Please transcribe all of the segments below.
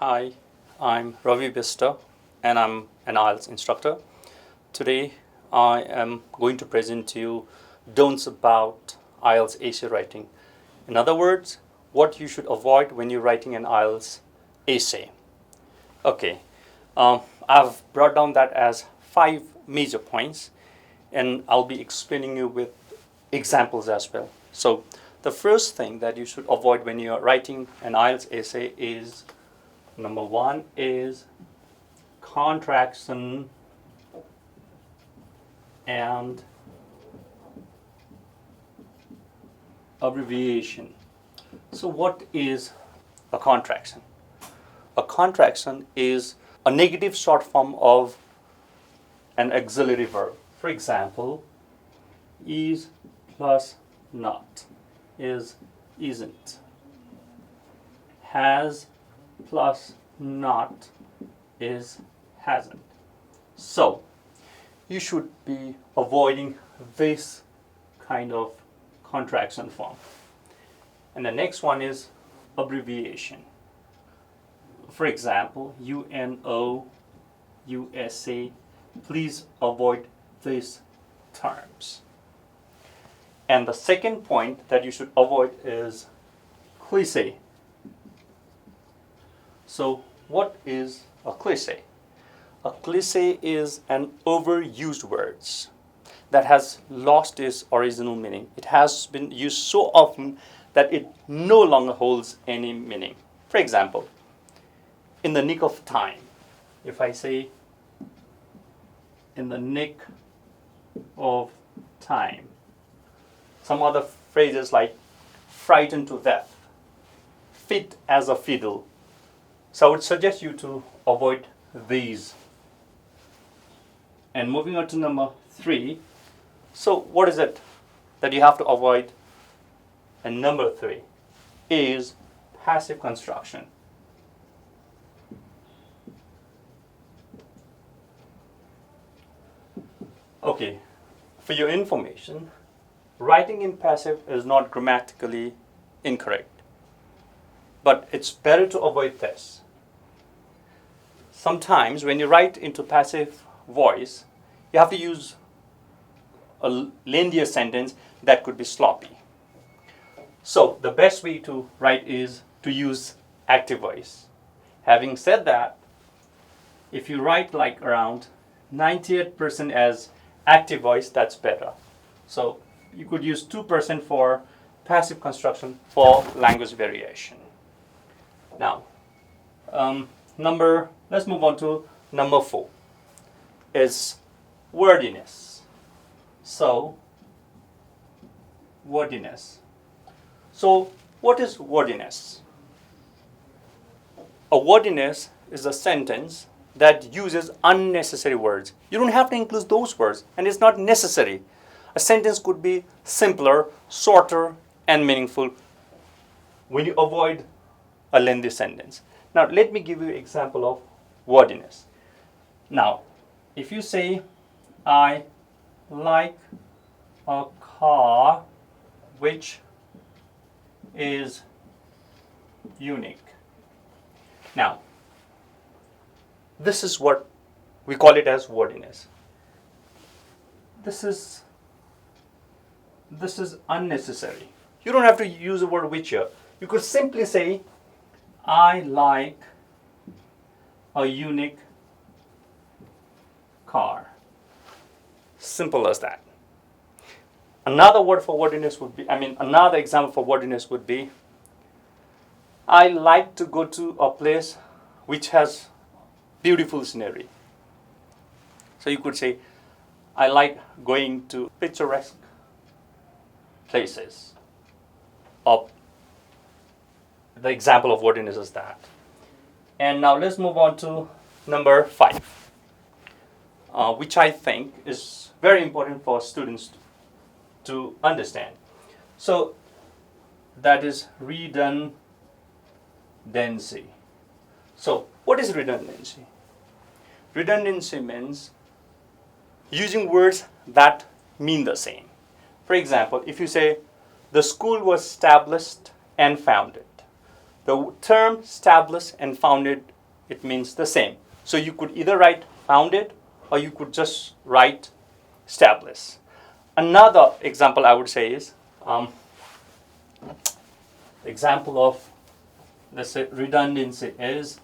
Hi, I'm Ravi Bista and I'm an IELTS instructor. Today I am going to present to you don'ts about IELTS essay writing. In other words, what you should avoid when you're writing an IELTS essay. Okay, I've brought down that as 5 major points and I'll be explaining you with examples as well. So the first thing that you should avoid when you're writing an IELTS essay is number 1 is contraction and abbreviation. So what is a contraction? A contraction is a negative short form of an auxiliary verb. For example, is plus not, is isn't, has plus not is hasn't. So you should be avoiding this kind of contraction form. And the next one is abbreviation. For example, UNO, USA. Please avoid these terms. And the second point that you should avoid is cliché. So what is a cliché? A cliché is an overused word that has lost its original meaning. It has been used so often that it no longer holds any meaning. For example, in the nick of time. If I say in the nick of time. Some other phrases like frightened to death, fit as a fiddle. So I would suggest you to avoid these. And moving on to number 3. So what is it that you have to avoid? And number 3 is passive construction. Okay, for your information, writing in passive is not grammatically incorrect, but it's better to avoid this. Sometimes when you write into passive voice, you have to use a lengthier sentence that could be sloppy. So the best way to write is to use active voice. Having said that, if you write like around 98% as active voice, that's better. So you could use 2% for passive construction for language variation. Now, let's move on to number 4 is wordiness. So, wordiness. So, what is wordiness? A wordiness is a sentence that uses unnecessary words. You don't have to include those words, and it's not necessary. A sentence could be simpler, shorter, and meaningful when you avoid a lengthy sentence. Now, let me give you an example of wordiness. Now, if you say, I like a car which is unique. Now, this is what we call it as wordiness. This is unnecessary. You don't have to use the word which here. You could simply say, I like a unique car. Simple as that. Another example for wordiness would be, I like to go to a place which has beautiful scenery. So you could say, I like going to picturesque places. The example of wordiness is that. And now let's move on to number 5, which I think is very important for students to understand. So that is redundancy. So what is redundancy? Redundancy means using words that mean the same. For example, if you say, the school was established and founded. The term established and founded it means the same. So you could either write founded or you could just write establish. Another example I would say is example of, let's say, redundancy is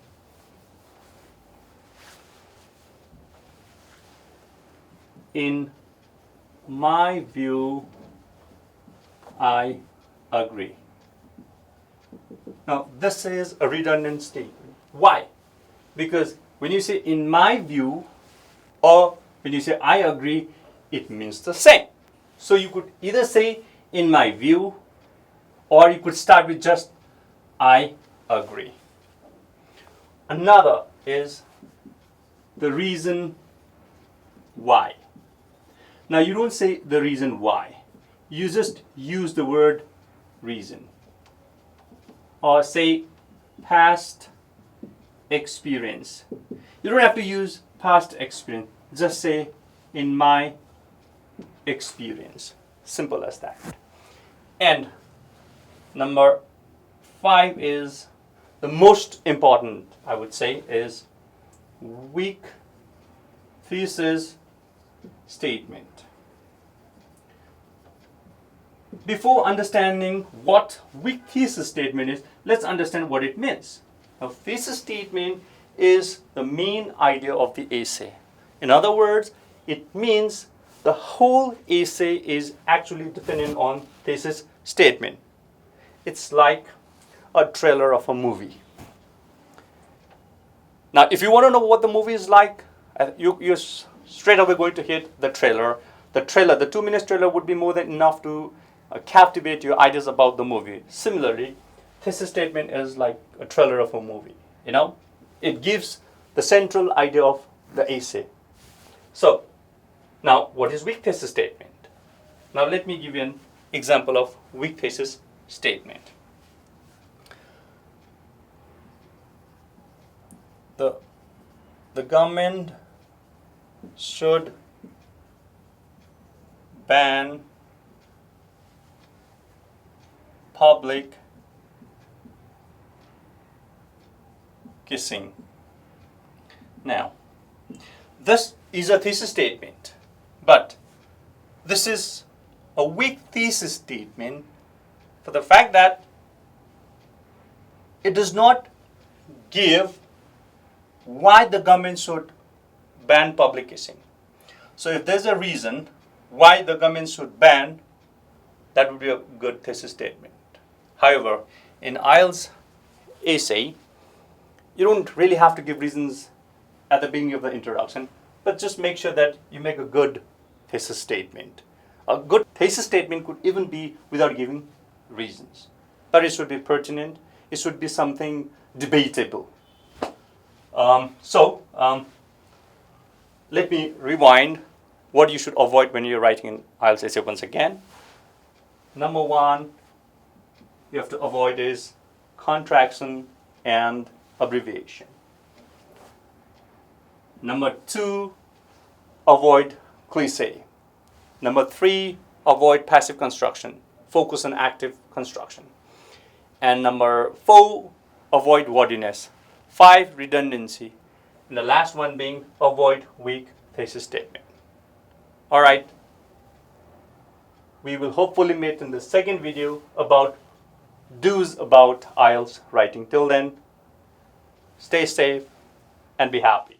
in my view, I agree. Now, this is a redundant statement. Why? Because when you say in my view or when you say I agree, it means the same. So you could either say in my view or you could start with just I agree. Another is the reason why. Now you don't say the reason why. You just use the word reason. Or say past experience. You don't have to use past experience. Just say in my experience. Simple as that. And number 5 is the most important, I would say, is weak thesis statement. Before understanding what weak thesis statement is, let's understand what it means. A thesis statement is the main idea of the essay. In other words, it means the whole essay is actually dependent on thesis statement. It's like a trailer of a movie. Now, if you want to know what the movie is like, you're straight away going to hit the trailer. The 2-minute trailer would be more than enough to captivate your ideas about the movie. Similarly, thesis statement is like a trailer of a movie. You know, it gives the central idea of the essay. So, now what is weak thesis statement? Now let me give you an example of weak thesis statement. The government should ban public kissing. Now, this is a thesis statement, but this is a weak thesis statement for the fact that it does not give why the government should ban public kissing. So if there's a reason why the government should ban, that would be a good thesis statement. However, in IELTS essay, you don't really have to give reasons at the beginning of the introduction, but just make sure that you make a good thesis statement. A good thesis statement could even be without giving reasons, but it should be pertinent. It should be something debatable. Let me rewind what you should avoid when you're writing an IELTS essay once again. Number 1, you have to avoid is contraction and abbreviation. Number 2, avoid cliché. Number 3, avoid passive construction. Focus on active construction. And number 4, avoid wordiness. 5, redundancy. And the last one being avoid weak thesis statement. All right. We will hopefully meet in the second video about do's about IELTS writing. Till then, stay safe and be happy.